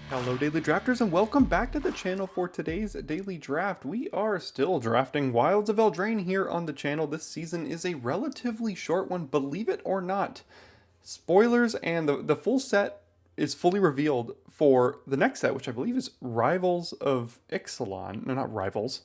Hello Daily Drafters and welcome back to the channel for today's Daily Draft. We are still drafting Wilds of Eldraine here on the channel. This season is a relatively short one, believe it or not. Spoilers and the full set is fully revealed for the next set, which I believe is Rivals of Ixalan. No, not Rivals.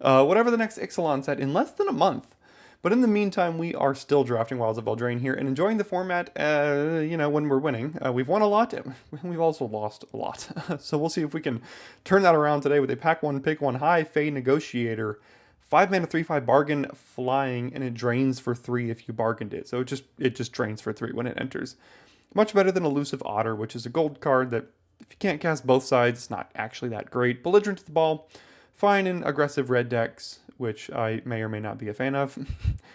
Whatever the next Ixalan set in less than a month. But in the meantime, we are still drafting Wilds of Eldraine here and enjoying the format, when we're winning. We've won a lot, we've also lost a lot. So we'll see if we can turn that around today with a pack one, pick one, high Fey Negotiator. 5 mana, 3/5 bargain flying, and it drains for 3 if you bargained it. So it just drains for 3 when it enters. Much better than Elusive Otter, which is a gold card that if you can't cast both sides, it's not actually that great. Belligerent to the ball, fine in aggressive red decks, which I may or may not be a fan of.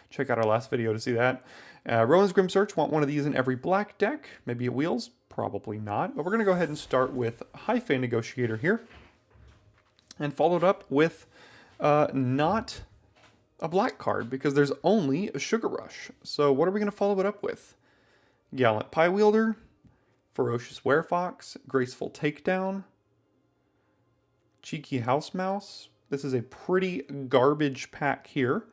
Check out our last video to see that. Rowan's Grim Search, want one of these in every black deck. Maybe it wheels, probably not. But we're going to go ahead and start with High Fey Negotiator here. And followed up with not a black card, because there's only a Sugar Rush. So what are we going to follow it up with? Gallant Pie Wielder, Ferocious Werefox, Graceful Takedown, Cheeky House Mouse. This is a pretty garbage pack here.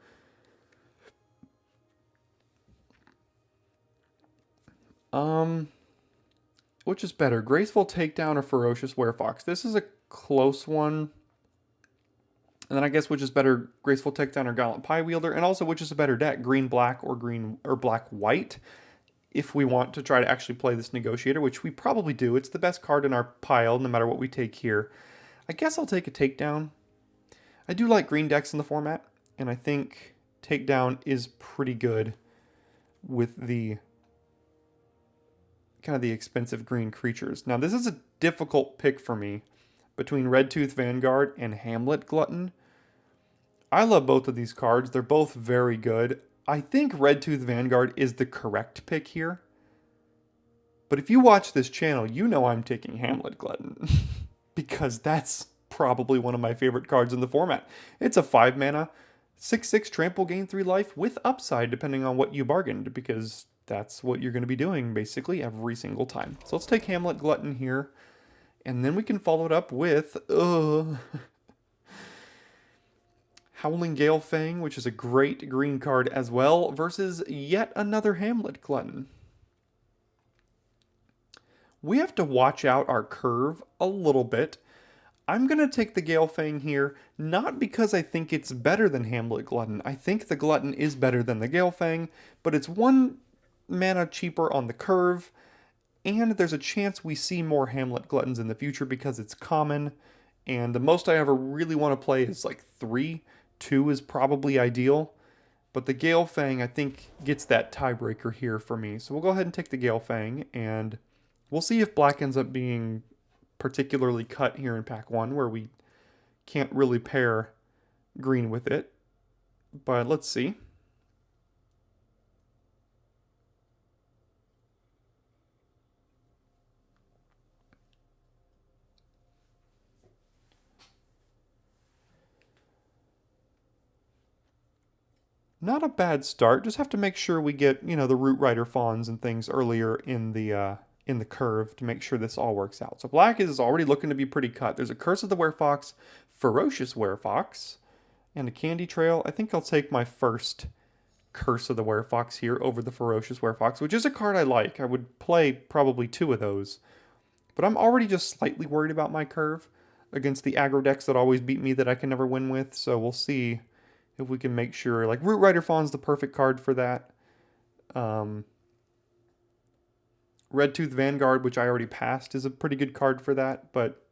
Which is better, Graceful Takedown or Ferocious Werefox? This is a close one. And then I guess which is better, Graceful Takedown or Gallant Pie Wielder? And also which is a better deck, green-black or green or black-white? If we want to try to actually play this Negotiator, which we probably do. It's the best card in our pile, no matter what we take here. I guess I'll take a Takedown. I do like green decks in the format, and I think Takedown is pretty good with the kind of the expensive green creatures. Now, this is a difficult pick for me between Redtooth Vanguard and Hamlet Glutton. I love both of these cards. They're both very good. I think Redtooth Vanguard is the correct pick here. But if you watch this channel, you know I'm taking Hamlet Glutton because that's probably one of my favorite cards in the format. It's a 5 mana, 6/6 trample, gain 3 life with upside depending on what you bargained, because that's what you're going to be doing basically every single time. So let's take Hamlet Glutton here, and then we can follow it up with Howling Gale Fang, which is a great green card as well, versus yet another Hamlet Glutton. We have to watch out our curve a little bit. I'm going to take the Gale Fang here, not because I think it's better than Hamlet Glutton. I think the Glutton is better than the Gale Fang, but it's 1 mana cheaper on the curve, and there's a chance we see more Hamlet Gluttons in the future because it's common, and the most I ever really want to play is like 3. 2 is probably ideal, but the Gale Fang, I think, gets that tiebreaker here for me. So we'll go ahead and take the Gale Fang, and we'll see if black ends up being particularly cut here in pack 1, where we can't really pair green with it. But let's see. Not a bad start. Just have to make sure we get, the Root Rider Fawns and things earlier in the curve to make sure this all works out. So black is already looking to be pretty cut. There's a Curse of the Werefox, Ferocious Werefox, and a Candy Trail. I think I'll take my first Curse of the Werefox here over the Ferocious Werefox, which is a card I like. I would play probably 2 of those. But I'm already just slightly worried about my curve against the aggro decks that always beat me that I can never win with. So we'll see if we can make sure. Like, Root Rider Fawn's the perfect card for that. Redtooth Vanguard, which I already passed, is a pretty good card for that, but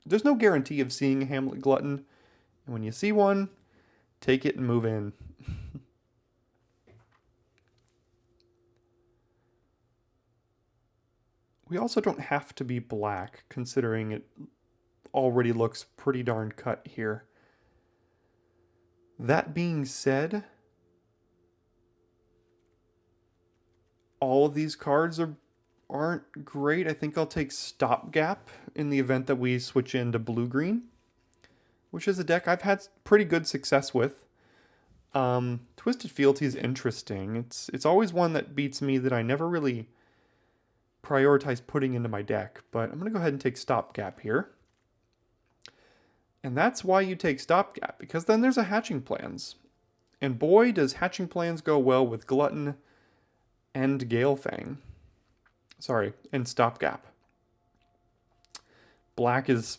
there's no guarantee of seeing a Hamlet Glutton. And when you see one, take it and move in. We also don't have to be black, considering it already looks pretty darn cut here. That being said, all of these cards aren't great. I think I'll take Stopgap in the event that we switch into blue-green, which is a deck I've had pretty good success with. Twisted Fealty is interesting. It's always one that beats me that I never really prioritize putting into my deck. But I'm going to go ahead and take Stopgap here. And that's why you take Stopgap, because then there's a Hatching Plans. And boy, does Hatching Plans go well with Glutton and Galefang. Sorry, and Stopgap. Black is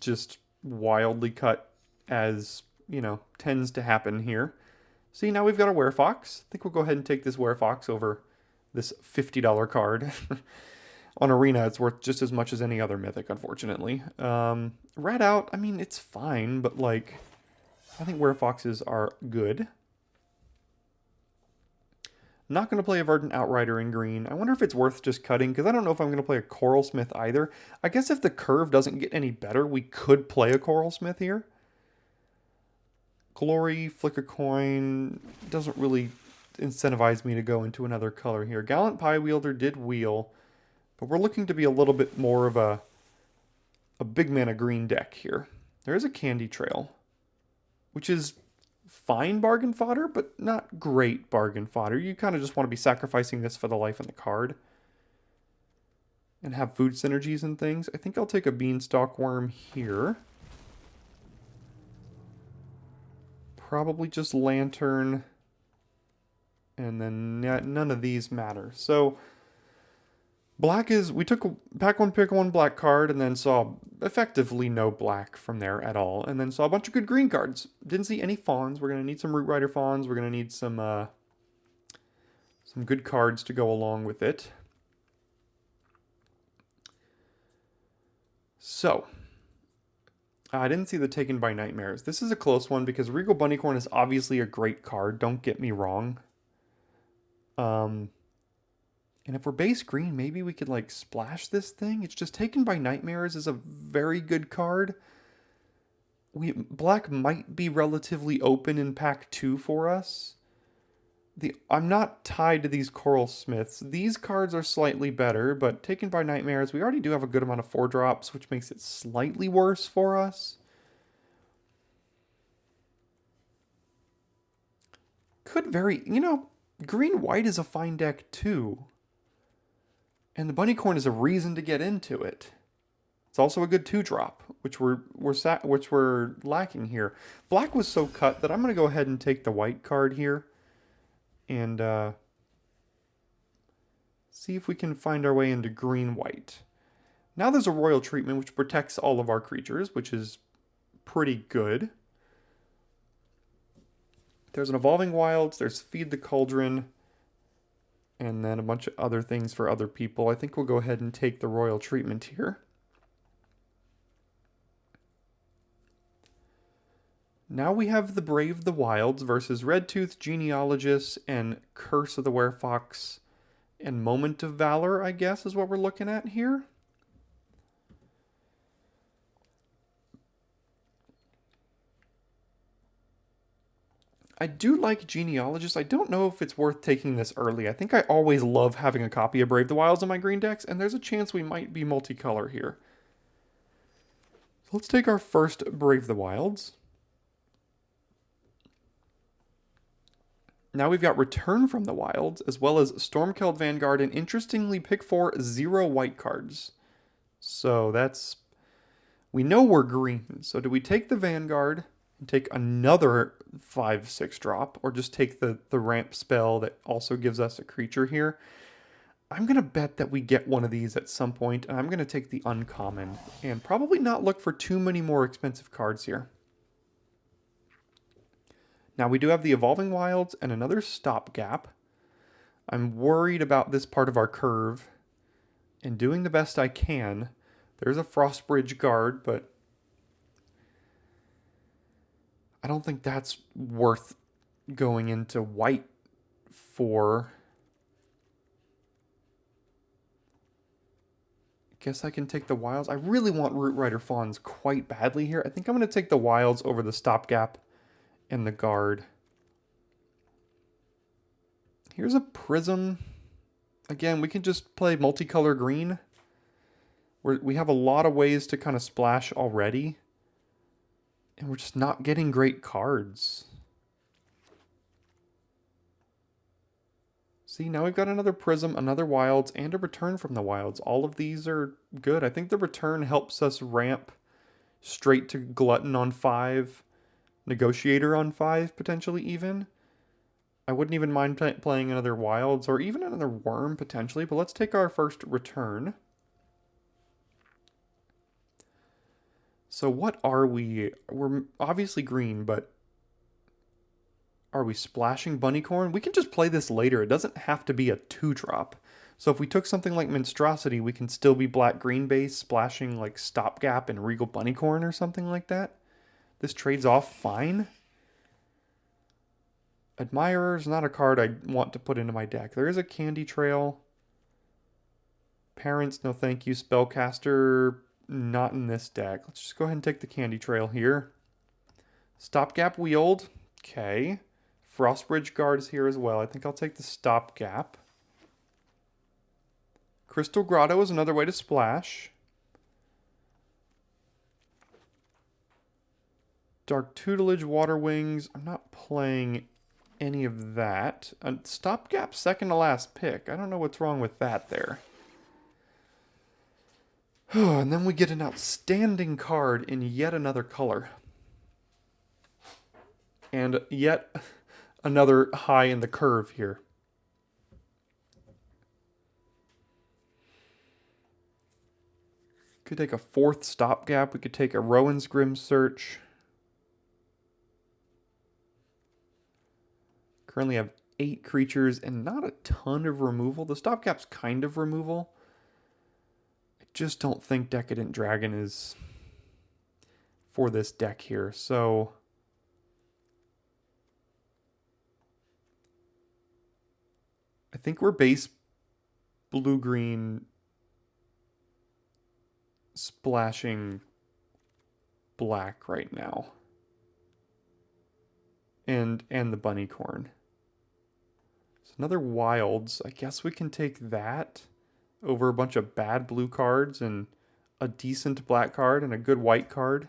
just wildly cut, as, you know, tends to happen here. See, now we've got a Werefox. I think we'll go ahead and take this Werefox over this $50 card. On Arena, it's worth just as much as any other Mythic, unfortunately. Rat Out, I mean, it's fine, but, like, I think Werefoxes are good. I'm not going to play a Verdant Outrider in green. I wonder if it's worth just cutting, because I don't know if I'm going to play a Coralsmith either. I guess if the curve doesn't get any better, we could play a Coralsmith here. Glory, Flick a Coin, doesn't really incentivize me to go into another color here. Gallant Pie Wielder did wheel, but we're looking to be a little bit more of a big mana green deck here. There is a Candy Trail, which is fine bargain fodder, but not great bargain fodder. You kind of just want to be sacrificing this for the life in the card and have food synergies and things. I think I'll take a Beanstalk Worm here. Probably just Lantern, and then none of these matter. So black is, we took a pack one, pick one black card, and then saw effectively no black from there at all. And then saw a bunch of good green cards. Didn't see any fawns. We're going to need some Root Rider fawns. We're going to need some good cards to go along with it. So, I didn't see the Taken by Nightmares. This is a close one because Regal Bunnycorn is obviously a great card. Don't get me wrong. And if we're base green, maybe we could, like, splash this thing. It's just Taken by Nightmares is a very good card. Black might be relatively open in pack 2 for us. I'm not tied to these Coralsmiths. These cards are slightly better, but Taken by Nightmares, we already do have a good amount of 4-drops, which makes it slightly worse for us. Could very, you know, green-white is a fine deck too. And the Bunnycorn is a reason to get into it. It's also a good 2-drop, which we're lacking here. Black was so cut that I'm going to go ahead and take the white card here. And see if we can find our way into green-white. Now there's a Royal Treatment, which protects all of our creatures, which is pretty good. There's an Evolving Wilds, there's Feed the Cauldron, and then a bunch of other things for other people. I think we'll go ahead and take the Royal Treatment here. Now we have the Brave the Wilds versus Redtooth, Genealogist, and Curse of the Werefox, and Moment of Valor, I guess, is what we're looking at here. I do like Genealogist. I don't know if it's worth taking this early. I think I always love having a copy of Brave the Wilds in my green decks, and there's a chance we might be multicolor here. So let's take our first Brave the Wilds. Now we've got Return from the Wilds, as well as Stormkeld Vanguard, and interestingly, pick 4 0 white cards. So that's... we know we're green. So do we take the Vanguard and take another 5/6 drop, or just take the ramp spell that also gives us a creature here? I'm going to bet that we get one of these at some point, and I'm going to take the uncommon, and probably not look for too many more expensive cards here. Now we do have the Evolving Wilds and another Stopgap. I'm worried about this part of our curve and doing the best I can. There's a Frostbridge Guard, but I don't think that's worth going into white for. Guess I can take the Wilds. I really want Root Rider Fawns quite badly here. I think I'm going to take the Wilds over the Stopgap and the Guard. Here's a Prism. Again, we can just play multicolor green. We have a lot of ways to kind of splash already. And we're just not getting great cards. See, now we've got another Prism, another Wilds, and a Return from the Wilds. All of these are good. I think the Return helps us ramp straight to Glutton on 5, Negotiator on 5, potentially even. I wouldn't even mind playing another Wilds, or even another Worm, potentially. But let's take our first Return. So what are we? We're obviously green, but are we splashing Bunnycorn? We can just play this later. It doesn't have to be a 2-drop. So if we took something like Monstrosity, we can still be black-green base, splashing like Stopgap and Regal Bunnycorn or something like that. This trades off fine. Admirer is not a card I want to put into my deck. There is a Candy Trail. Parents, no thank you. Spellcaster, not in this deck. Let's just go ahead and take the Candy Trail here. Stopgap Wield. Okay. Frostbridge Guard is here as well. I think I'll take the Stopgap. Crystal Grotto is another way to splash. Dark Tutelage, Water Wings. I'm not playing any of that. Stopgap, second to last pick. I don't know what's wrong with that there. And then we get an outstanding card in yet another color. And yet another high in the curve here. Could take a 4th Stopgap. We could take a Rowan's Grim Search. Currently have 8 creatures and not a ton of removal. The Stopgap's kind of removal. I just don't think Decadent Dragon is for this deck here. So I think we're base blue-green splashing black right now. And the Bunnycorn. So another Wilds. I guess we can take that over a bunch of bad blue cards and a decent black card and a good white card.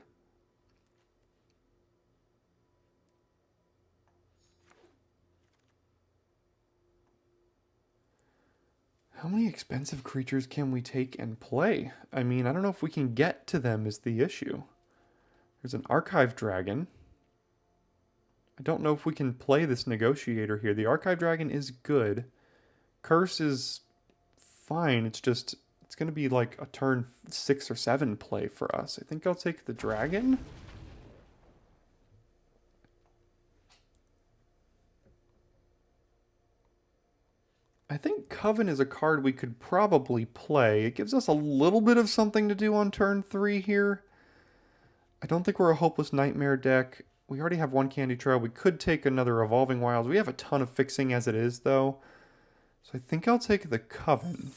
How many expensive creatures can we take and play? I mean, I don't know if we can get to them is the issue. There's an Archive Dragon. I don't know if we can play this Negotiator here. The Archive Dragon is good. Curse is fine. It's just, it's going to be like a turn 6 or 7 play for us. I think I'll take the Dragon. I think Coven is a card we could probably play. It gives us a little bit of something to do on turn 3 here. I don't think we're a Hopeless Nightmare deck. We already have 1 Candy Trail. We could take another Evolving Wilds. We have a ton of fixing as it is, though. So I think I'll take the Coven.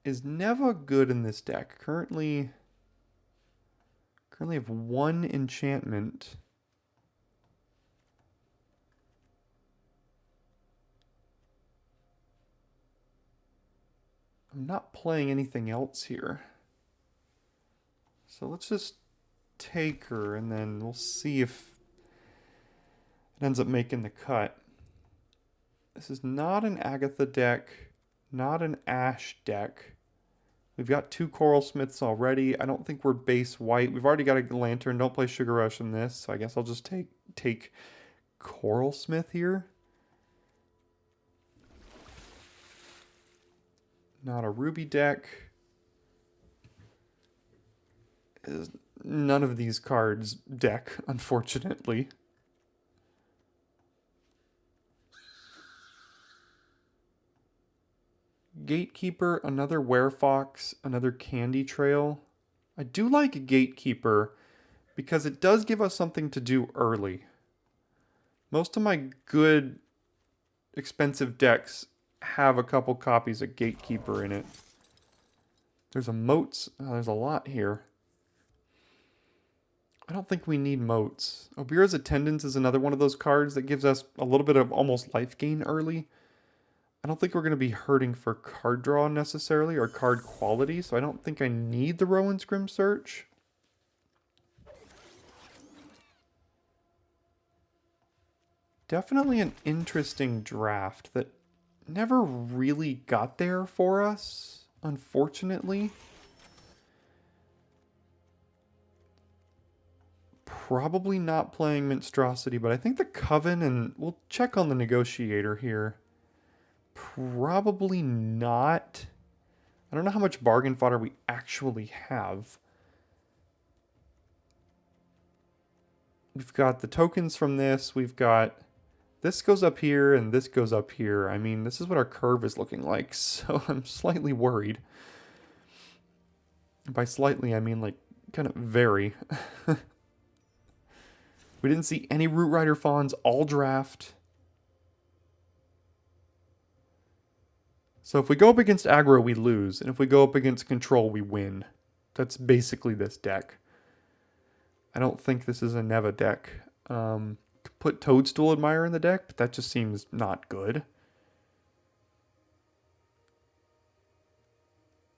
Is never good in this deck. Currently have 1 enchantment. I'm not playing anything else here. So let's just take her and then we'll see if it ends up making the cut. This is not an Agatha deck, not an Ash deck. We've got 2 Coral Smiths already. I don't think we're base white. We've already got a Lantern. Don't play Sugar Rush in this, so I guess I'll just take Coral Smith here. Not a Ruby deck. None of these cards deck, unfortunately. Gatekeeper, another Werefox, another Candy Trail. I do like Gatekeeper because it does give us something to do early. Most of my good, expensive decks have a couple copies of Gatekeeper in it. There's a Moats. Oh, there's a lot here. I don't think we need Moats. Obira's Attendance is another one of those cards that gives us a little bit of almost life gain early. I don't think we're going to be hurting for card draw necessarily or card quality, so I don't think I need the Rowan's Grim Search. Definitely an interesting draft that never really got there for us, unfortunately. Probably not playing Monstrosity, but I think the Coven, and we'll check on the Negotiator here. Probably not. I don't know how much bargain fodder we actually have. We've got the tokens from this. We've got this goes up here and this goes up here. I mean, this is what our curve is looking like, so I'm slightly worried. By slightly, I mean like kind of very. We didn't see any Root Rider Fawns all draft. So if we go up against aggro, we lose. And if we go up against control, we win. That's basically this deck. I don't think this is a Neva deck. Put Toadstool Admirer in the deck, but that just seems not good.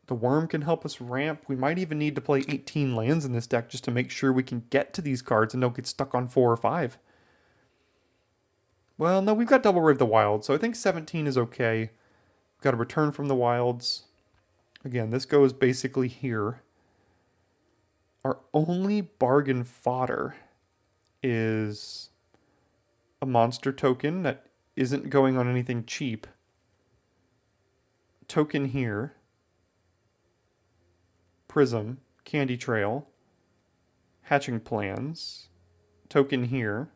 The Worm can help us ramp. We might even need to play 18 lands in this deck just to make sure we can get to these cards and don't get stuck on 4 or 5. Well, no, we've got Double Rave the Wild, so I think 17 is okay. We've got a Return from the Wilds. Again, this goes basically here. Our only bargain fodder is a monster token that isn't going on anything cheap. Token here. Prism, Candy Trail, Hatching Plans, token here.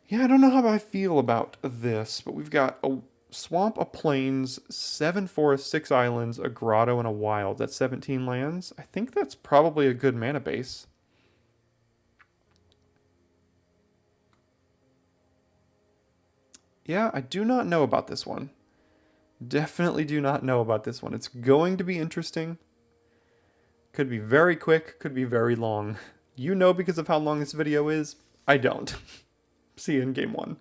Yeah, I don't know how I feel about this, but we've got a swamp, a plains, 7 forests, 6 islands, a grotto, and a wild. That's 17 lands. I think that's probably a good mana base. Yeah, I do not know about this one. Definitely do not know about this one. It's going to be interesting. Could be very quick, could be very long. You know because of how long this video is. I don't. See you in game 1.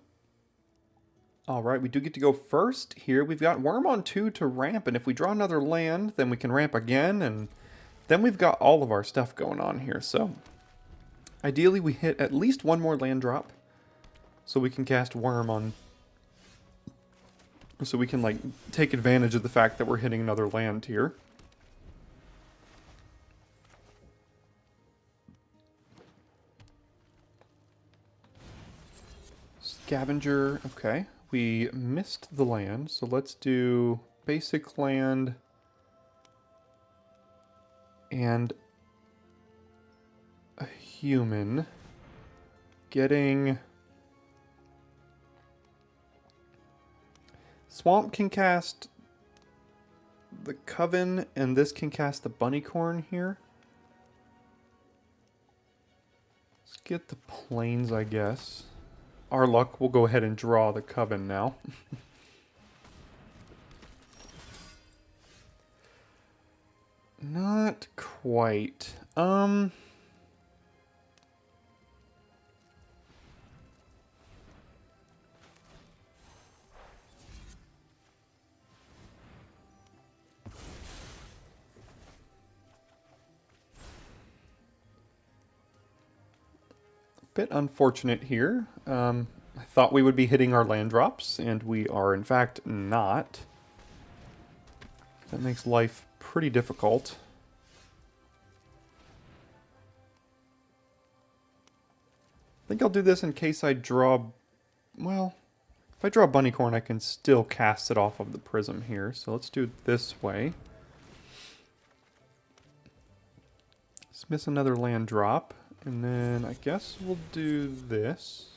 Alright, we do get to go first. Here we've got Worm on 2 to ramp, and if we draw another land, then we can ramp again, and then we've got all of our stuff going on here. So, ideally we hit at least one more land drop, so we can cast Worm on... So we can, like, take advantage of the fact that we're hitting another land here. Scavenger, okay. We missed the land, so let's do basic land and a human. Getting... Swamp can cast the Coven, and this can cast the Bunnycorn here. Let's get the Plains, I guess. Our luck, we'll go ahead and draw the Coven now. Not quite. Bit unfortunate here. I thought we would be hitting our land drops, and we are in fact not. That makes life pretty difficult. I think I'll do this in case I draw... Well, if I draw Bunnycorn, I can still cast it off of the Prism here. So let's do it this way. Let's miss another land drop. And then I guess we'll do this.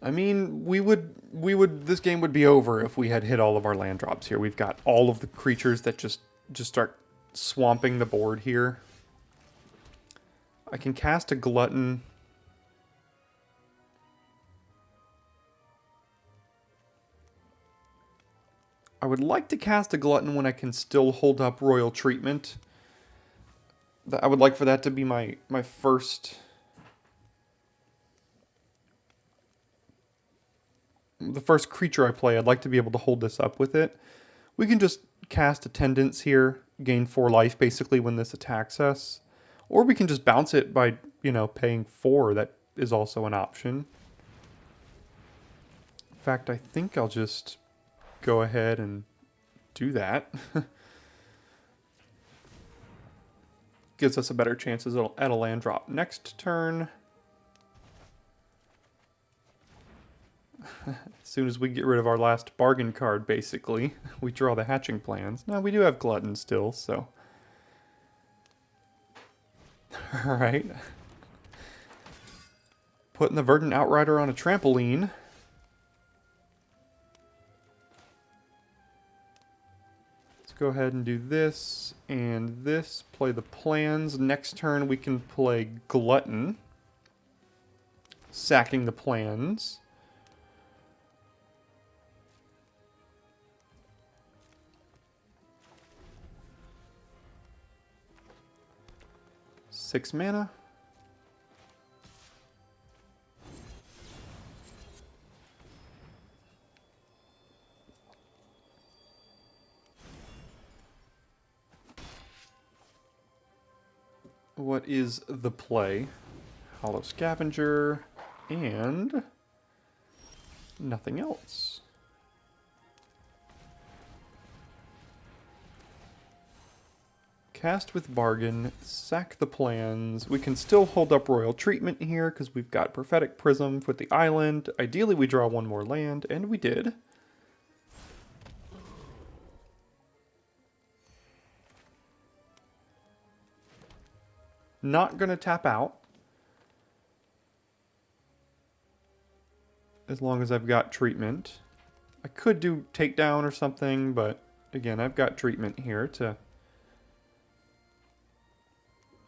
I mean, this game would be over if we had hit all of our land drops here. We've got all of the creatures that just start swamping the board here. I can cast a Glutton. I would like to cast a Glutton when I can still hold up Royal Treatment. I would like for that to be my first... The first creature I play, I'd like to be able to hold this up with it. We can just cast Attendance here, gain 4 life basically when this attacks us. Or we can just bounce it by, you know, paying 4. That is also an option. In fact, I think I'll just go ahead and do that. Gives us a better chances at a land drop next turn. As soon as we get rid of our last bargain card, basically, we draw the hatching plans. Now, we do have Glutton still, so... Alright. Putting the Verdant Outrider on a trampoline. Let's go ahead and do this and this. Play the plans. Next turn, we can play Glutton. Sacking the plans. Six mana. What is the play? Hollow Scavenger and nothing else. Cast with Bargain, sack the plans. We can still hold up Royal Treatment here because we've got Prophetic Prism with the island. Ideally, we draw one more land, and we did. Not going to tap out. As long as I've got treatment. I could do takedown or something, but again, I've got treatment here to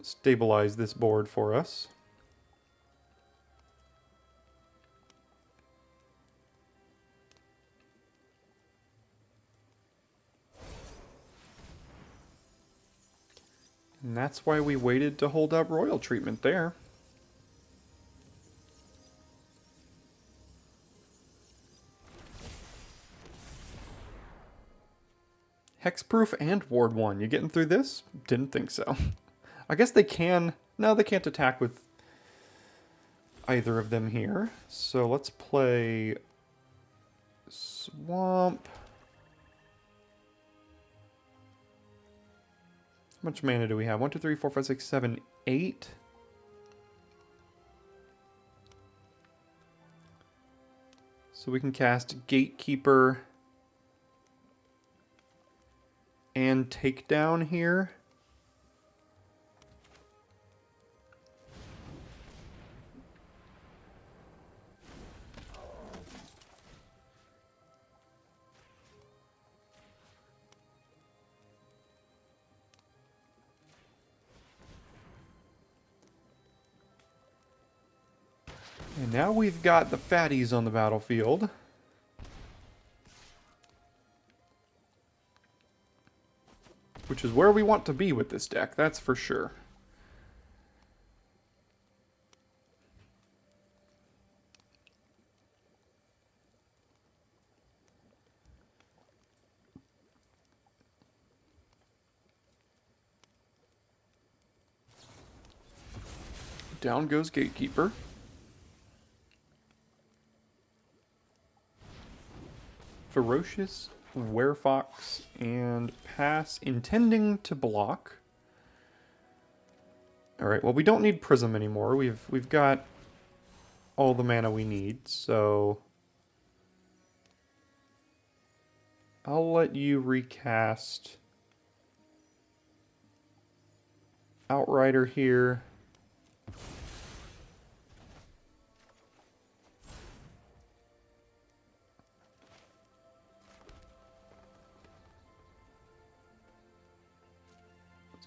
stabilize this board for us. And that's why we waited to hold up Royal Treatment there. Hexproof and Ward 1. You getting through this? Didn't think so. I guess they can... No, they can't attack with either of them here. So let's play Swamp. How much mana do we have? 1, 2, 3, 4, 5, 6, 7, 8. So we can cast Gatekeeper and Takedown here. And now we've got the fatties on the battlefield. Which is where we want to be with this deck, that's for sure. Down goes Gatekeeper. Ferocious Werefox and pass, intending to block. All right, well, we don't need Prism anymore. We've got all the mana we need, so I'll let you recast Outrider here.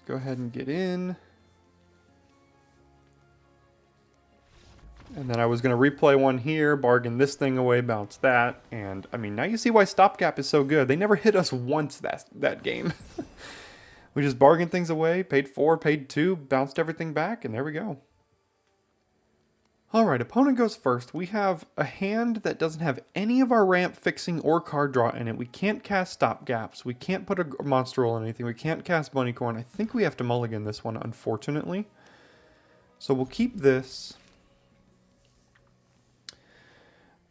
Go ahead and get in. And then I was going to replay one here, bargain this thing away, bounce that. And, I mean, now you see why Stopgap is so good. They never hit us once that game. We just bargained things away, paid 4, paid 2, bounced everything back, and there we go. Alright, opponent goes first. We have a hand that doesn't have any of our ramp fixing or card draw in it. We can't cast stop gaps. We can't put a monster roll on anything. We can't cast bunny corn. I think we have to mulligan this one, unfortunately. So we'll keep this.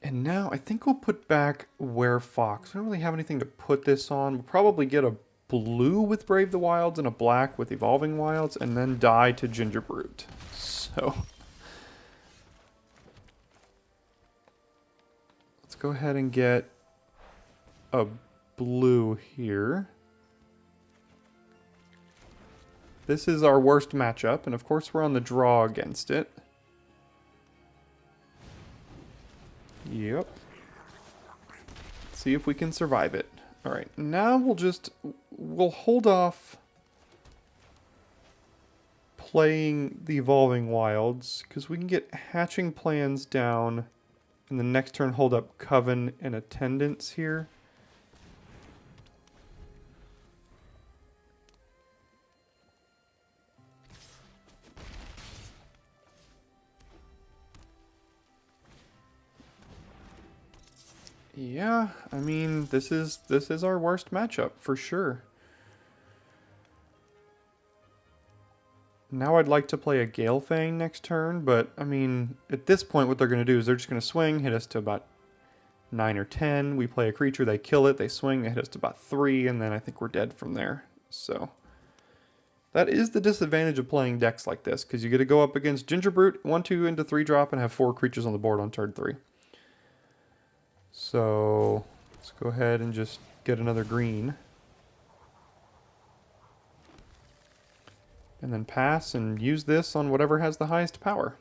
And now I think we'll put back Werefox. We don't really have anything to put this on. We'll probably get a blue with Brave the Wilds and a black with Evolving Wilds, and then die to Gingerbrute. So let's go ahead and get a blue here. This is our worst matchup, and of course we're on the draw against it. Yep. See if we can survive it. Alright, now we'll hold off playing the Evolving Wilds, because we can get Hatching Plans down, and the next turn hold up Coven and Attendance here. Yeah, I mean, this is our worst matchup for sure. Now I'd like to play a Galefang next turn, but I mean, at this point what they're going to do is they're just going to swing, hit us to about 9 or 10. We play a creature, they kill it, they swing, they hit us to about 3, and then I think we're dead from there. So that is the disadvantage of playing decks like this, because you get to go up against Gingerbrute, 1/2 into 3 drop, and have 4 creatures on the board on turn 3. So let's go ahead and just get another green. And then pass and use this on whatever has the highest power.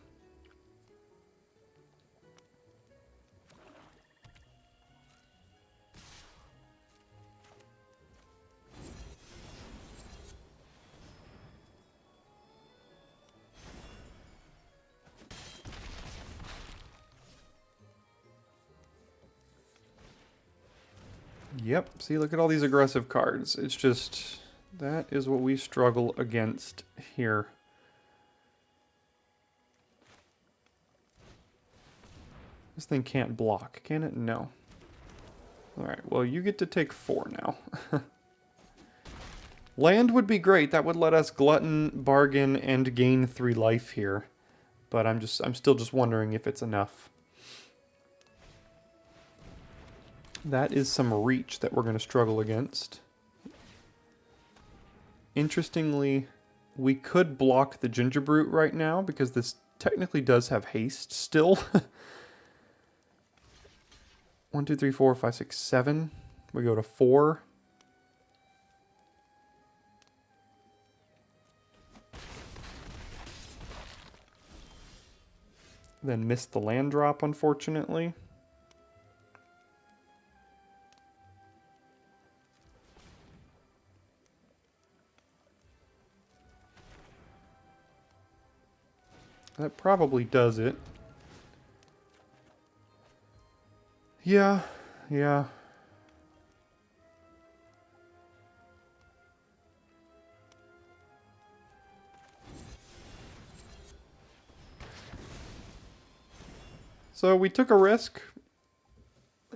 Yep, see, look at all these aggressive cards. It's just, that is what we struggle against here. This thing can't block, can it? No. Alright, well, you get to take 4 now. Land would be great. That would let us glutton, bargain, and gain 3 life here. But I'm still just wondering if it's enough. That is some reach that we're going to struggle against. Interestingly, we could block the Gingerbrute right now because this technically does have haste still. 1, 2, 3, 4, 5, 6, 7. We go to 4. Then miss the land drop, unfortunately. That probably does it. Yeah. So we took a risk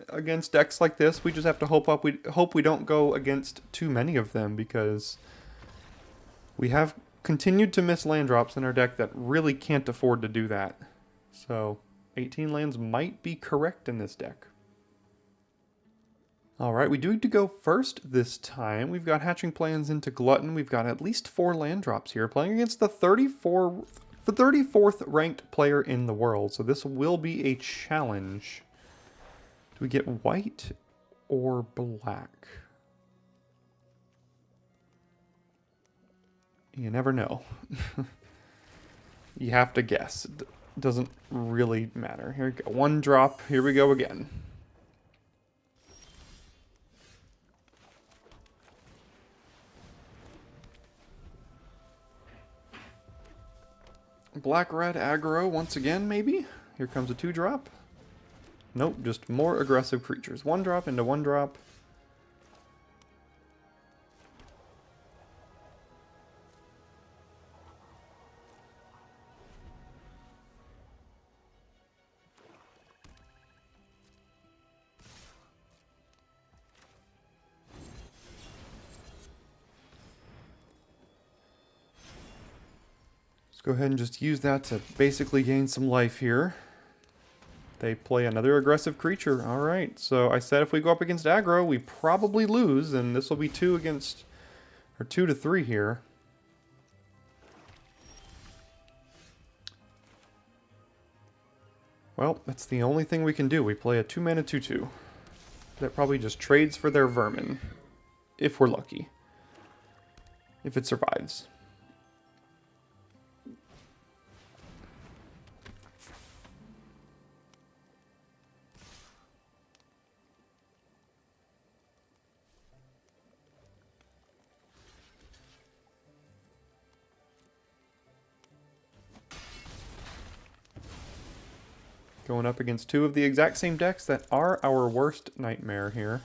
against decks like this. We just have to hope we don't go against too many of them, because we have continued to miss land drops in our deck that really can't afford to do that. So 18 lands might be correct in this deck. Alright, we do need to go first this time. We've got Hatching Plans into Glutton. We've got at least 4 land drops here, playing against the 34th ranked player in the world. So this will be a challenge. Do we get white or black? You never know. You have to guess. It doesn't really matter. Here we go. 1 drop. Here we go again. Black-red aggro once again, maybe? Here comes a 2 drop. Nope, just more aggressive creatures. 1 drop into 1 drop. Go ahead and just use that to basically gain some life here. They play another aggressive creature. Alright, so I said if we go up against aggro, we probably lose, and this will be 2 to 3 here. Well, that's the only thing we can do. We play a 2-mana 2/2. That probably just trades for their vermin. If we're lucky. If it survives. Going up against 2 of the exact same decks that are our worst nightmare here.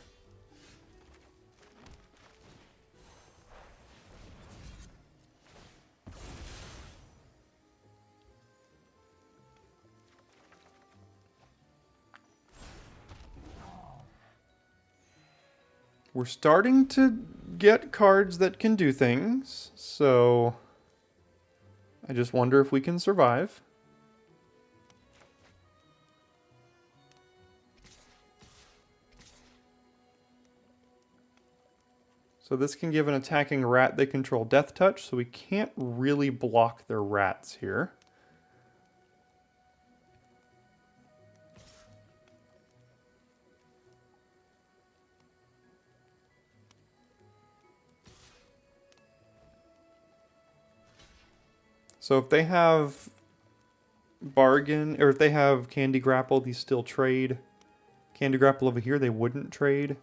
We're starting to get cards that can do things, so I just wonder if we can survive. So this can give an attacking rat they control Death Touch, so we can't really block their rats here. So if they have Bargain, or if they have Candy Grapple, these still trade. Candy Grapple over here, they wouldn't trade.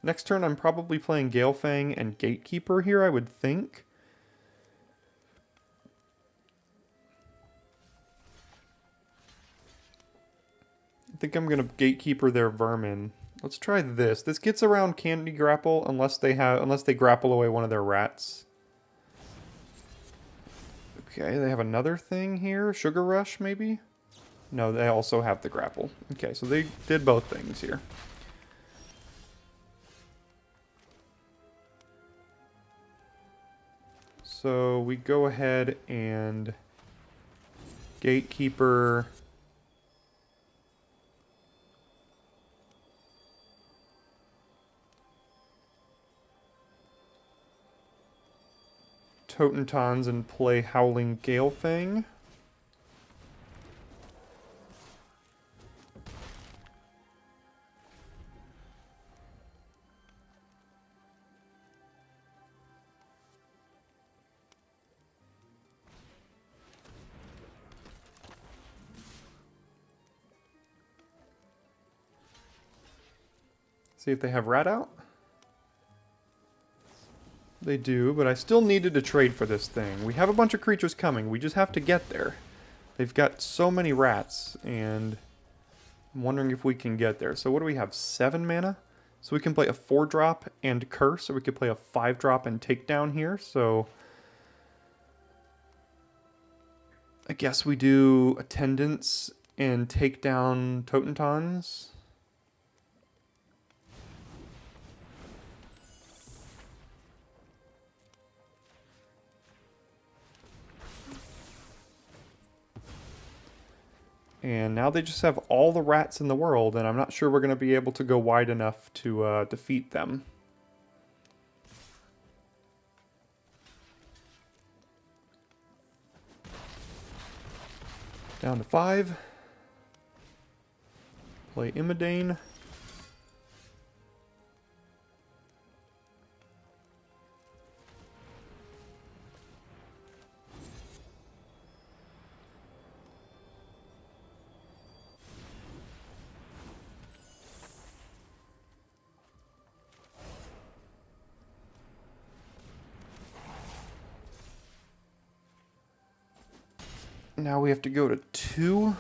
Next turn, I'm probably playing Galefang and Gatekeeper here, I would think. I think I'm going to Gatekeeper their Vermin. Let's try this. This gets around Candy Grapple unless they grapple away one of their rats. Okay, they have another thing here. Sugar Rush, maybe? No, they also have the grapple. Okay, so they did both things here. So we go ahead and Gatekeeper. Totentons and play Howling Galefang. See if they have Rat out. They do, but I still needed to trade for this thing. We have a bunch of creatures coming. We just have to get there. They've got so many rats, and I'm wondering if we can get there. So what do we have? 7 mana? So we can play a 4-drop and Curse, or we could play a 5-drop and Takedown here. So I guess we do Attendance and take down Totentons. And now they just have all the rats in the world, and I'm not sure we're going to be able to go wide enough to defeat them. Down to 5. Play Imidane. Now we have to go to 2.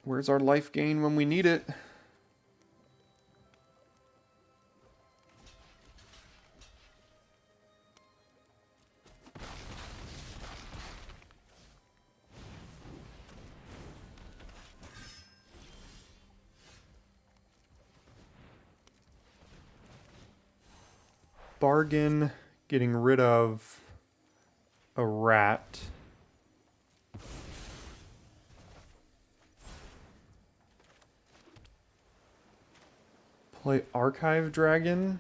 Where's our life gain when we need it? bargain getting rid of a rat. Play Archive Dragon.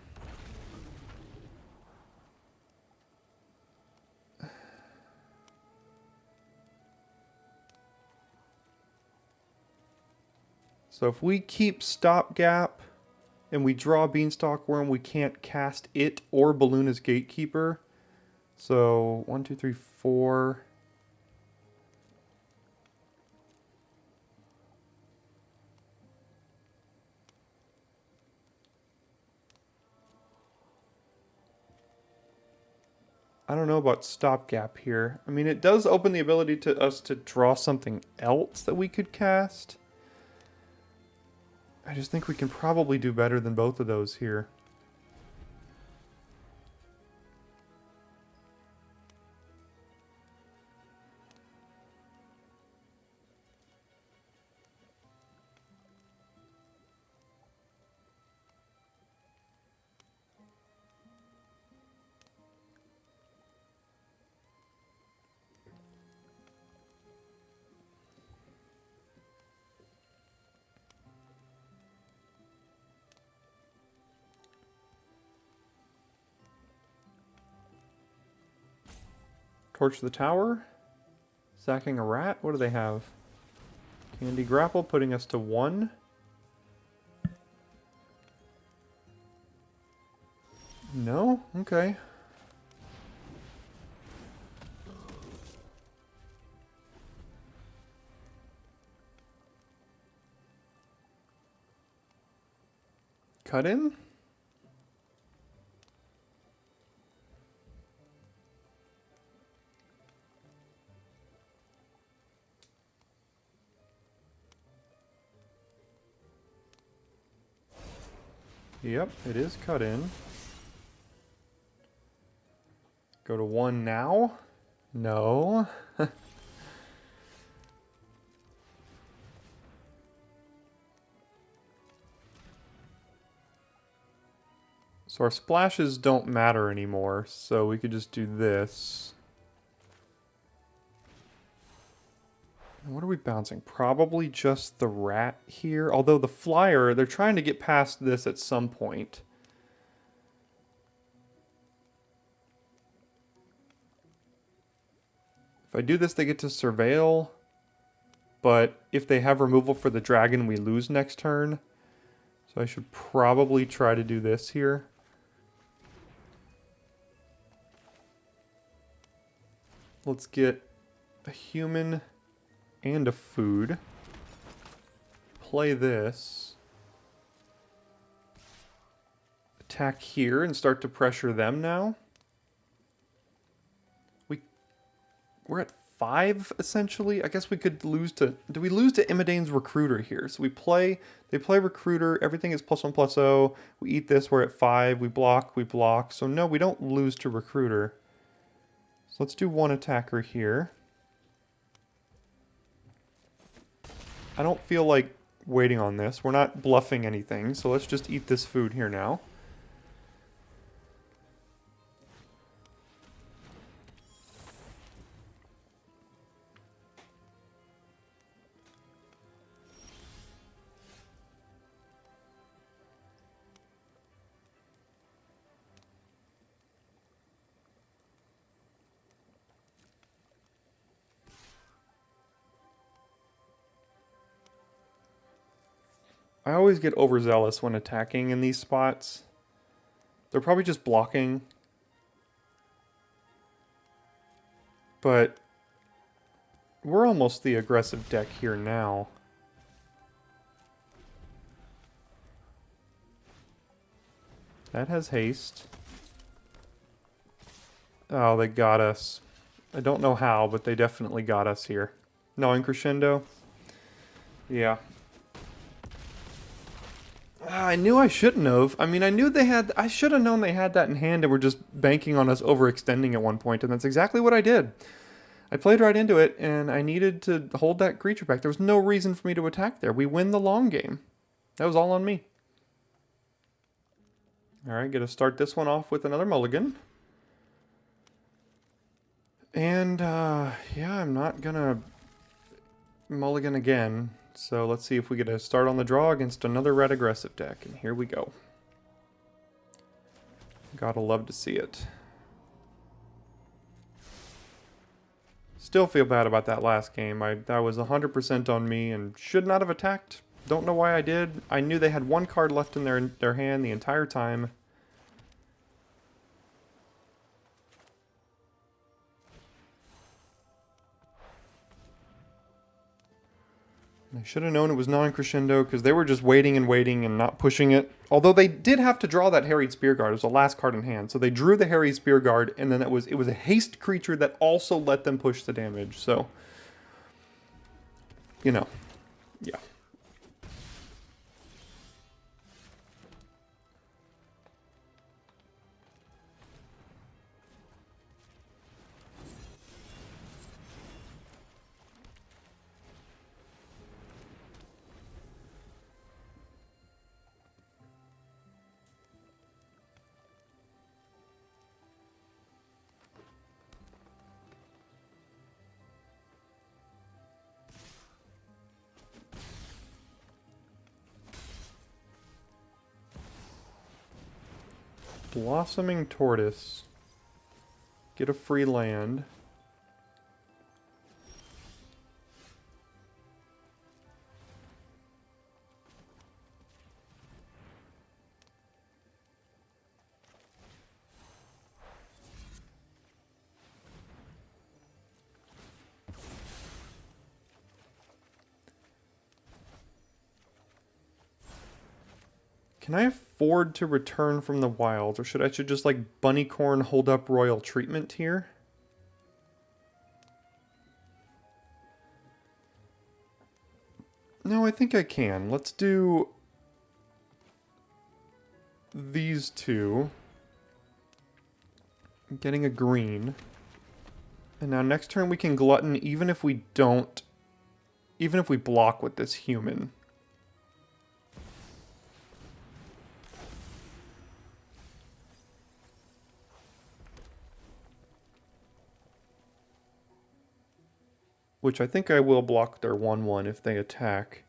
So if we keep Stopgap and we draw Beanstalk Worm, we can't cast it or Balloon as Gatekeeper. So 1, 2, 3, 4. I don't know about Stopgap here. I mean, it does open the ability to us to draw something else that we could cast. I just think we can probably do better than both of those here. Torch the tower. Sacking a rat. What do they have? Candy Grapple, putting us to 1. No? Okay. Cut in? Yep, it is cut in. Go to 1 now? No. So our splashes don't matter anymore, so we could just do this. What are we bouncing? Probably just the rat here. Although the flyer, they're trying to get past this at some point. If I do this, they get to surveil. But if they have removal for the dragon, we lose next turn. So I should probably try to do this here. Let's get a human and a food. Play this. Attack here and start to pressure them now. We're at 5 essentially. I guess we could lose to. Do we lose to Imidane's Recruiter here? So we play. They play Recruiter. Everything is +1/+0. We eat this. We're at 5. We block. We block. So no, we don't lose to Recruiter. So let's do 1 attacker here. I don't feel like waiting on this. We're not bluffing anything, so let's just eat this food here now. I always get overzealous when attacking in these spots. They're probably just blocking. But we're almost the aggressive deck here now. That has haste. Oh, they got us. I don't know how, but they definitely got us here. No Crescendo? Yeah. I knew I shouldn't have. I mean, I knew they had... I should have known they had that in hand and were just banking on us overextending at one point, and that's exactly what I did. I played right into it, and I needed to hold that creature back. There was no reason for me to attack there. We win the long game. That was all on me. Alright, gonna start this one off with another mulligan. And, yeah, I'm not gonna mulligan again. So let's see if we get a start on the draw against another red aggressive deck. And here we go. Gotta love to see it. Still feel bad about that last game. That was 100% on me and should not have attacked. Don't know why I did. I knew they had one card left in their hand the entire time. I should have known it was non-crescendo because they were just waiting and waiting and not pushing it. Although they did have to draw that Harried Spearguard. It was the last card in hand. So they drew the Harried Spearguard and then it was a haste creature that also let them push the damage. So, you know, yeah. Blossoming Tortoise. Get a free land. Can I afford to return from the wild, or should I just like Bunnycorn hold up royal treatment here? No, I think I can. Let's do these two. I'm getting a green. And now next turn we can glutton even if we don't, even if we block with this human. Which I think I will block their 1/1 if they attack.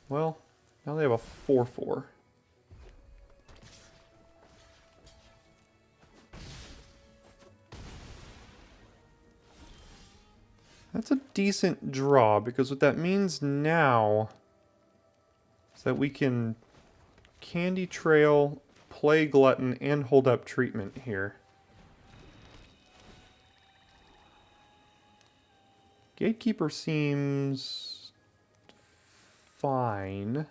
Well, now they have a 4/4. That's a decent draw, because what that means now is that we can Candy Trail, play Glutton, and hold up treatment here. Gatekeeper seems fine.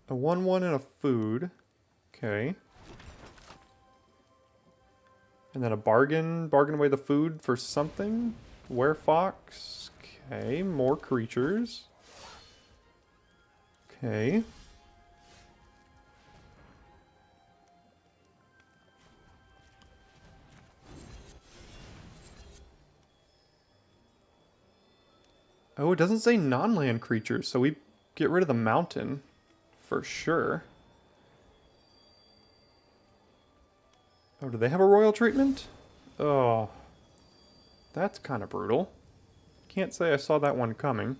A 1/1 and a food. Okay. And then a bargain. Bargain away the food for something. Werefox. Okay. More creatures. Okay. Oh, it doesn't say non-land creatures, so we get rid of the mountain. For sure. Oh, do they have a royal treatment? Oh. That's kind of brutal. Can't say I saw that one coming.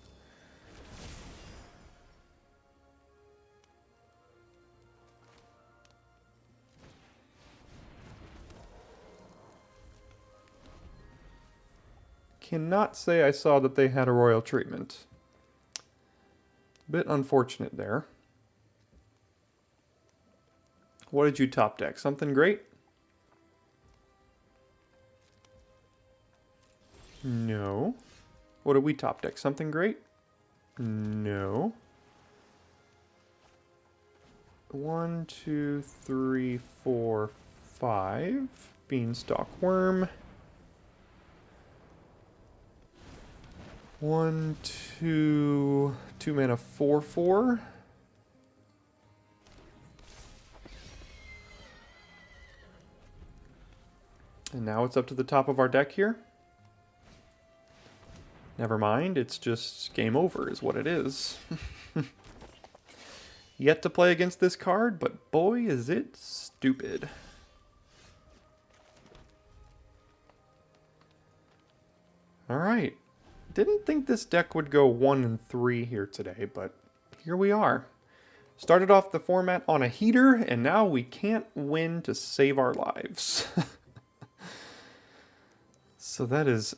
Cannot say I saw that they had a royal treatment. Bit unfortunate there. What did you top deck? Something great? No. What do we top deck? Something great? No. 1, 2, 3, 4, 5. Beanstalk Worm. 1, 2, 2 mana 4/4. And now it's up to the top of our deck here. Never mind, it's just game over is what it is. Yet to play against this card, but boy is it stupid. Alright. Didn't think this deck would go 1 and 3 here today, but here we are. Started off the format on a heater, and now we can't win to save our lives. So that is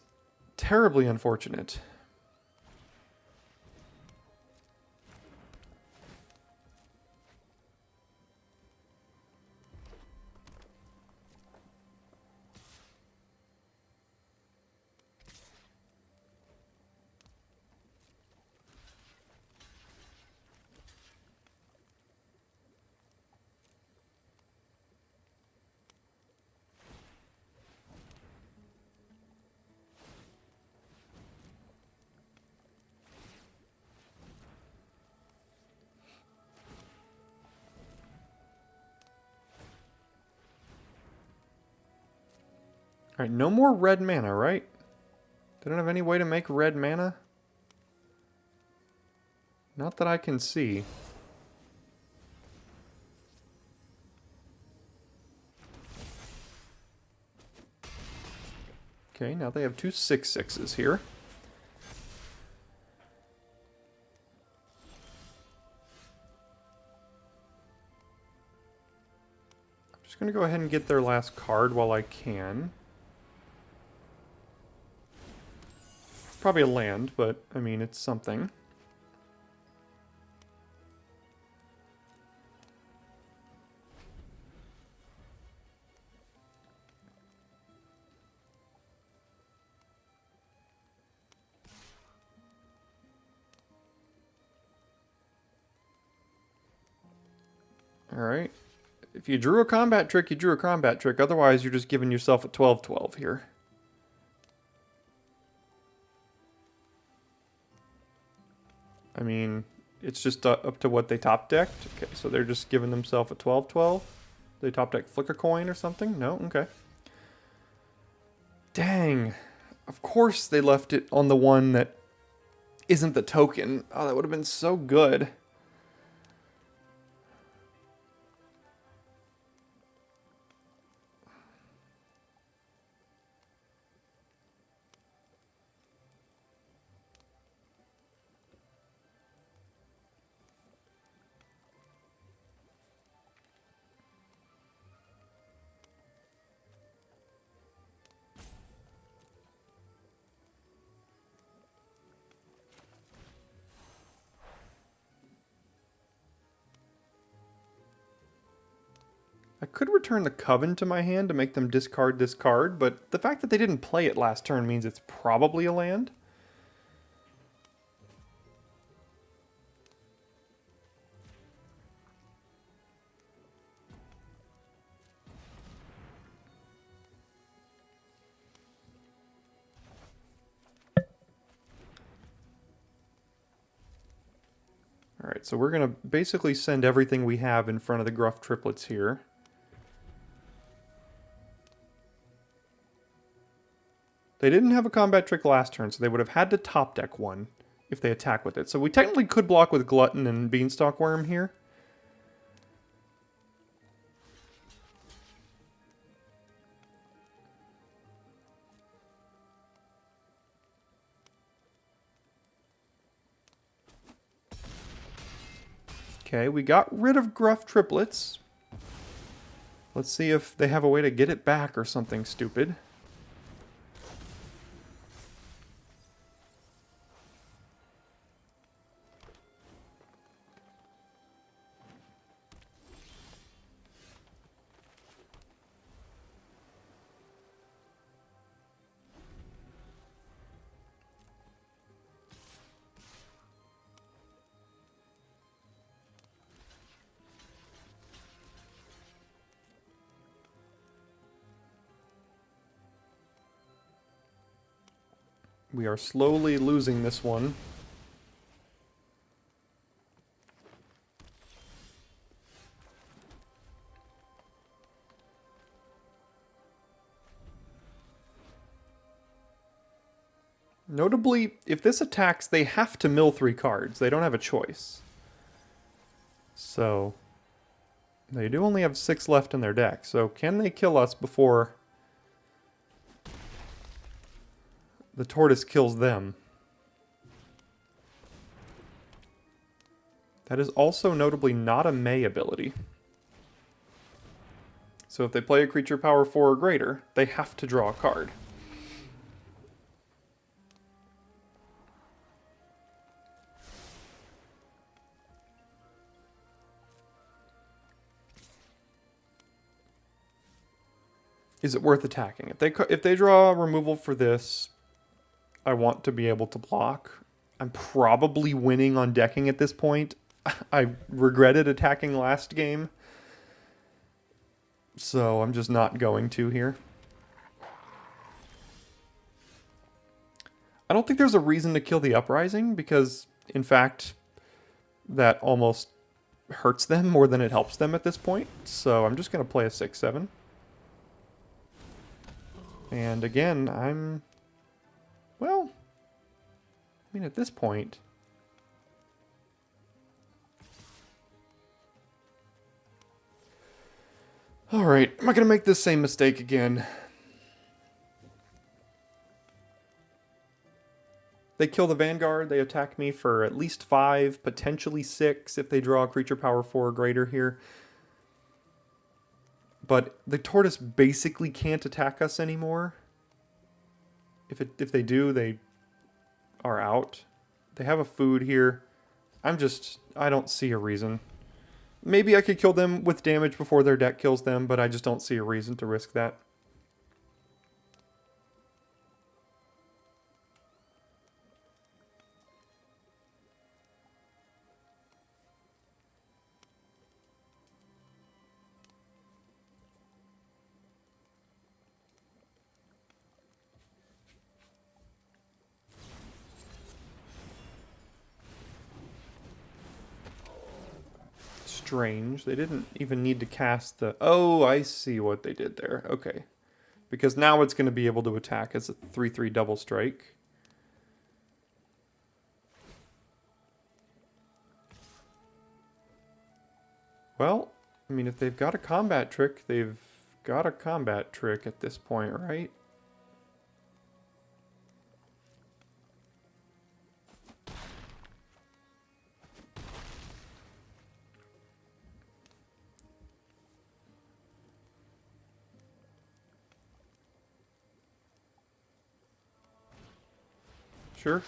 terribly unfortunate. Alright, no more red mana, right? They don't have any way to make red mana? Not that I can see. Okay, now they have 2 6/6s here. I'm just going to go ahead and get their last card while I can. Probably a land, but, I mean, it's something. Alright. If you drew a combat trick, you drew a combat trick. Otherwise, you're just giving yourself a 12/12 here. I mean, it's just up to what they top decked. Okay, so they're just giving themselves a 12/12. They top deck Flick a Coin or something? No? Okay. Dang. Of course they left it on the one that isn't the token. Oh, that would have been so good. I could return the Coven to my hand to make them discard this card, but the fact that they didn't play it last turn means it's probably a land. Alright, so we're going to basically send everything we have in front of the Gruff Triplets here. They didn't have a combat trick last turn, so they would have had to top deck one if they attack with it. So we technically could block with Glutton and Beanstalk Worm here. Okay, we got rid of Gruff Triplets. Let's see if they have a way to get it back or something stupid. We are slowly losing this one. Notably, if this attacks, they have to mill 3 cards. They don't have a choice. So, they do only have 6 left in their deck. So, can they kill us before the tortoise kills them? That is also notably not a May ability. So if they play a creature power 4 or greater, they have to draw a card. Is it worth attacking? If they draw removal for this, I want to be able to block. I'm probably winning on decking at this point. I regretted attacking last game, so I'm just not going to here. I don't think there's a reason to kill the Uprising, because, in fact, that almost hurts them more than it helps them at this point. So I'm just going to play a 6/7. And again, well, I mean, at this point, all right, I'm not going to make this same mistake again. They kill the Vanguard, they attack me for at least 5, potentially 6 if they draw a creature power 4 or greater here. But the tortoise basically can't attack us anymore. If they do, they are out. They have a food here. I don't see a reason. Maybe I could kill them with damage before their deck kills them, but I just don't see a reason to risk that. Strange. They didn't even need to cast the... Oh, I see what they did there. Okay. Because now it's going to be able to attack as a 3/3 double strike. Well, I mean, if they've got a combat trick, they've got a combat trick at this point, right? Sure.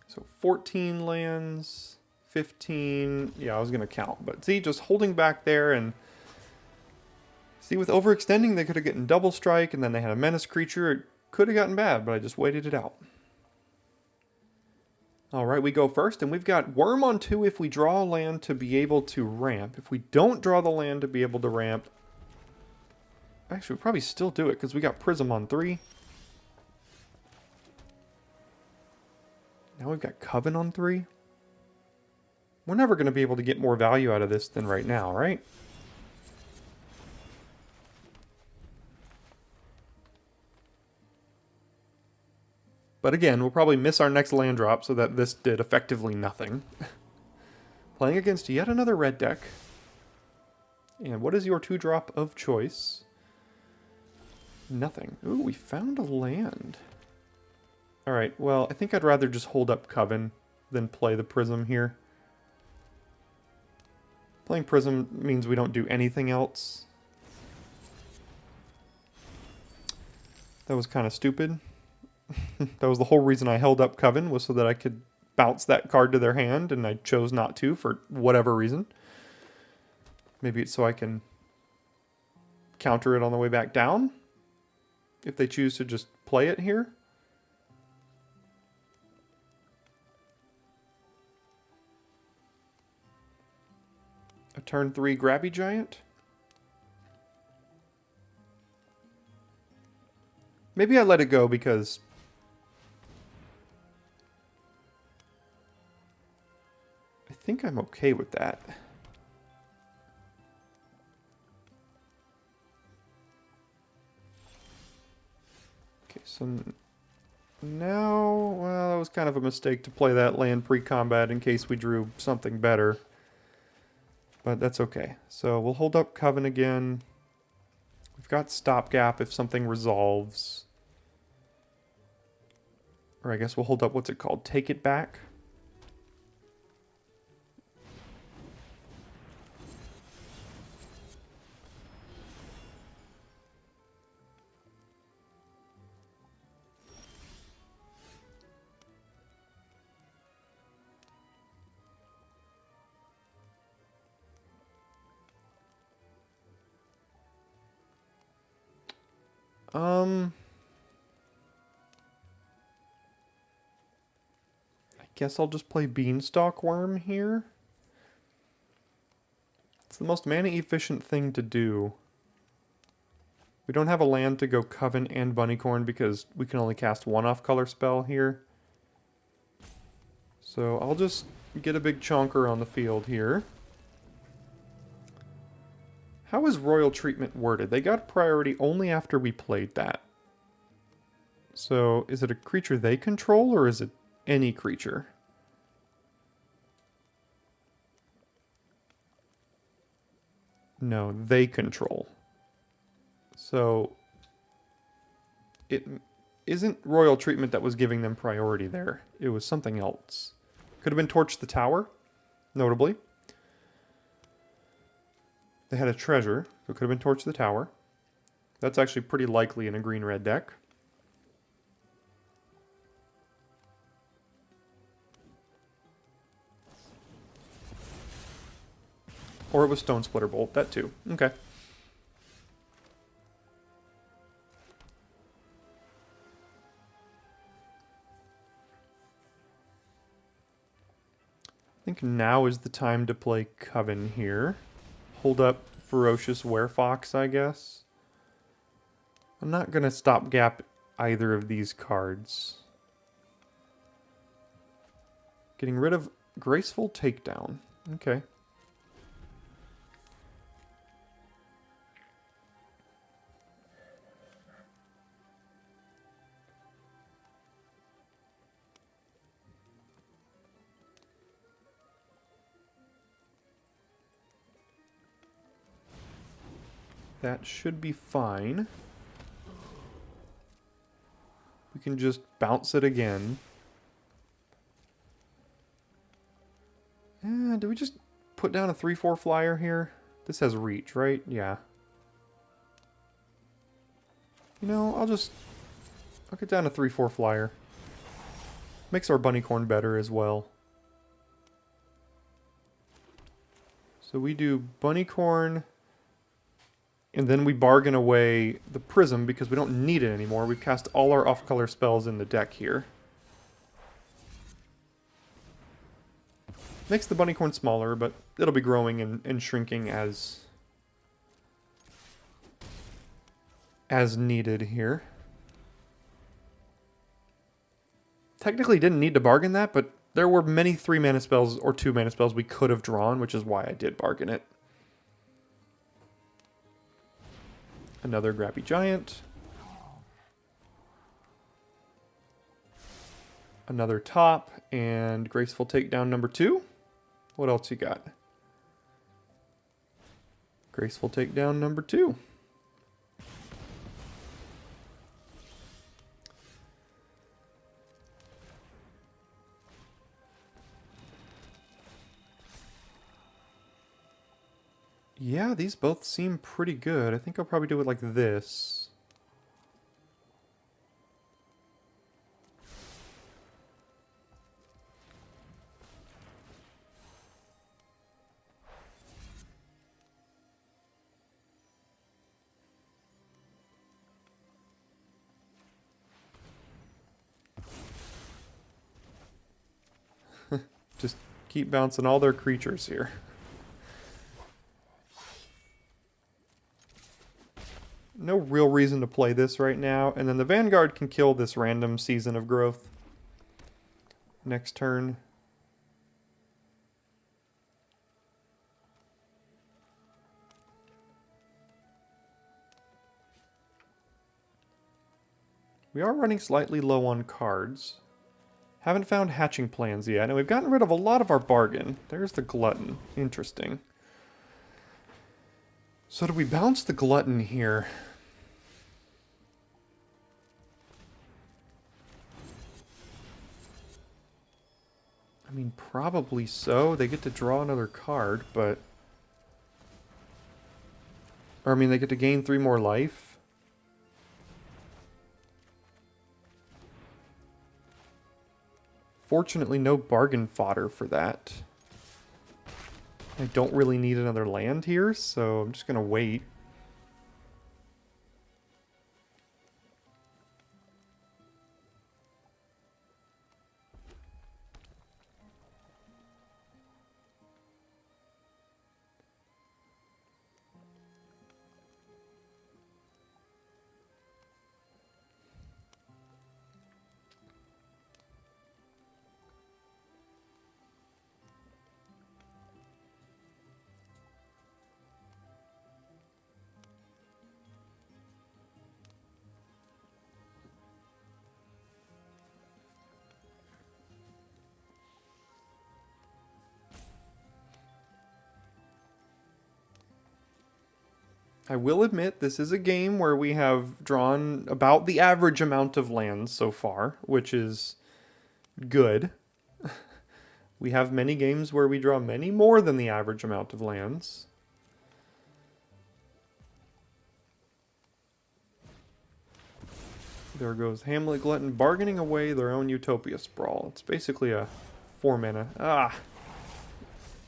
So 14 lands, 15. Yeah, I was going to count. But see, just holding back there and... See, with overextending, they could have gotten double strike, and then they had a menace creature. It could have gotten bad, but I just waited it out. All right, we go first, and we've got Worm on 2 if we draw a land to be able to ramp. If we don't draw the land to be able to ramp... Actually, we'll probably still do it, because we got Prism on 3. Now we've got Coven on 3. We're never going to be able to get more value out of this than right now, right? But again, we'll probably miss our next land drop so that this did effectively nothing. Playing against yet another red deck. And what is your 2-drop of choice? Nothing. Ooh, we found a land. Alright, well, I think I'd rather just hold up Coven than play the Prism here. Playing Prism means we don't do anything else. That was kind of stupid. That was the whole reason I held up Coven, was so that I could bounce that card to their hand, and I chose not to for whatever reason. Maybe it's so I can counter it on the way back down, if they choose to just play it here. A turn 3 Grabby Giant. Maybe I let it go because I think I'm okay with that. Okay, so now, well, that was kind of a mistake to play that land pre-combat in case we drew something better. But that's okay. So we'll hold up Coven again. We've got Stopgap if something resolves. Or I guess we'll hold up, what's it called? Take It Back. I guess I'll just play Beanstalk Worm here. It's the most mana efficient thing to do. We don't have a land to go Coven and Bunnycorn because we can only cast one off-color spell here. So I'll just get a big chonker on the field here. How is Royal Treatment worded? They got priority only after we played that. So is it a creature they control or is it any creature? No, they control. So it isn't Royal Treatment that was giving them priority there. It was something else. Could have been Torch the Tower, notably. They had a treasure, so it could have been Torch the Tower. That's actually pretty likely in a green-red deck. Or it was Stone Splitter Bolt, that too. Okay. I think now is the time to play Coven here. Hold up Ferocious Werefox, I guess. I'm not going to stopgap either of these cards. Getting rid of Graceful Takedown. Okay. That should be fine. We can just bounce it again. Do we just put down a 3/4 flyer here? This has reach, right? Yeah. You know, I'll get down a 3/4 flyer. Makes our Bunnycorn better as well. So we do Bunnycorn, and then we bargain away the Prism because we don't need it anymore. We've cast all our off-color spells in the deck here. Makes the Bunnycorn smaller, but it'll be growing and shrinking as needed here. Technically didn't need to bargain that, but there were many 3-mana spells or 2-mana spells we could have drawn, which is why I did bargain it. Another Grabby Giant. Another top, and Graceful Takedown number 2. What else you got? Graceful Takedown number 2. Yeah, these both seem pretty good. I think I'll probably do it like this. Just keep bouncing all their creatures here. No real reason to play this right now. And then the Vanguard can kill this random Season of Growth next turn. We are running slightly low on cards. Haven't found hatching plans yet, and we've gotten rid of a lot of our bargain. There's the Glutton. Interesting. So do we bounce the Glutton here? I mean, probably so. They get to draw another card, but... Or, I mean, they get to gain 3 more life. Fortunately, no bargain fodder for that. I don't really need another land here, so I'm just going to wait. I will admit this is a game where we have drawn about the average amount of lands so far, which is good. We have many games where we draw many more than the average amount of lands. There goes Hamlet Glutton bargaining away their own Utopia Sprawl. It's basically a 4 mana. Ah!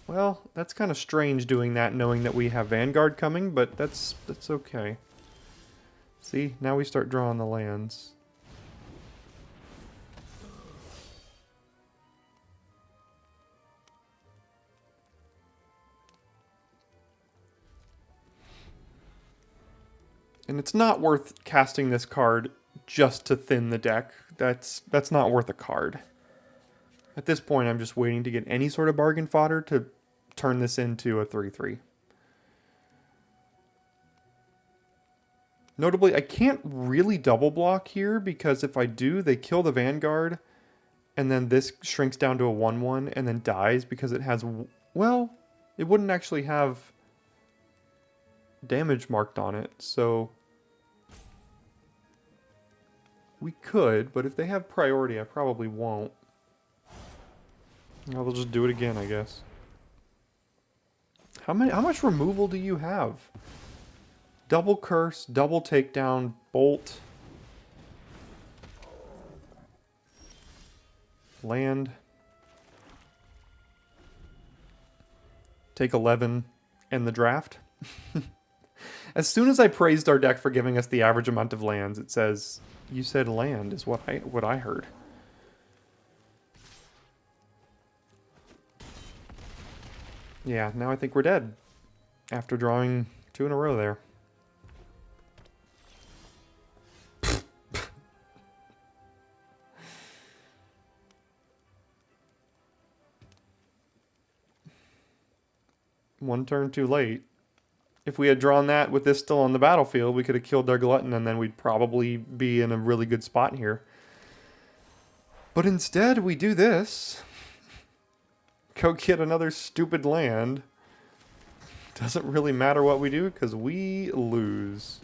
Well, that's kind of strange doing that knowing that we have Vanguard coming, but that's okay. See, now we start drawing the lands. And it's not worth casting this card just to thin the deck. That's not worth a card. At this point, I'm just waiting to get any sort of bargain fodder to turn this into a 3/3. Notably, I can't really double block here because if I do, they kill the Vanguard and then this shrinks down to a 1/1 and then dies because it has... Well, it wouldn't actually have damage marked on it, so... We could, but if they have priority, I probably won't. I'll just do it again, I guess. How much removal do you have? Double curse, double takedown, bolt. Land. Take 11. End the draft. As soon as I praised our deck for giving us the average amount of lands, it says, you said land is what I heard. Yeah, now I think we're dead. After drawing 2 in a row there. One turn too late. If we had drawn that with this still on the battlefield, we could have killed their Glutton and then we'd probably be in a really good spot here. But instead, we do this. Go get another stupid land. Doesn't really matter what we do because we lose.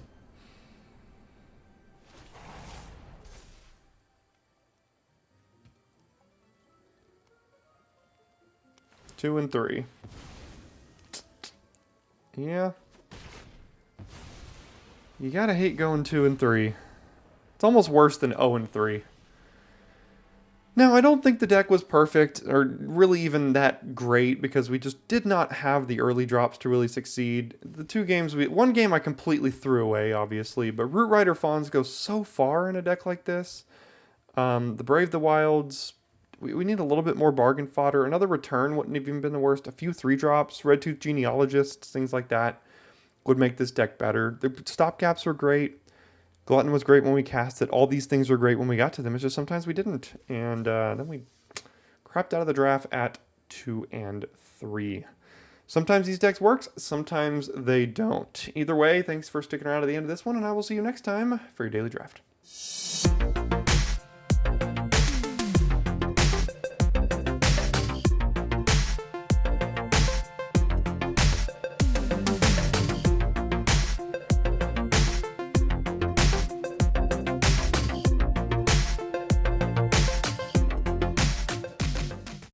Two and 3. Yeah. You gotta hate going 2 and 3. It's almost worse than 0 and 3. Now, I don't think the deck was perfect, or really even that great, because we just did not have the early drops to really succeed. The 2 games, one game I completely threw away, obviously, but Root Rider Fawns go so far in a deck like this. The Brave the Wilds we need a little bit more bargain fodder. Another return wouldn't have even been the worst. A few 3-drops, Red Tooth Genealogists, things like that would make this deck better. The stopgaps were great. Glutton was great when we cast it. All these things were great when we got to them. It's just sometimes we didn't. And then we crapped out of the draft at 2 and 3. Sometimes these decks works, sometimes they don't. Either way, thanks for sticking around to the end of this one, and I will see you next time for your daily draft.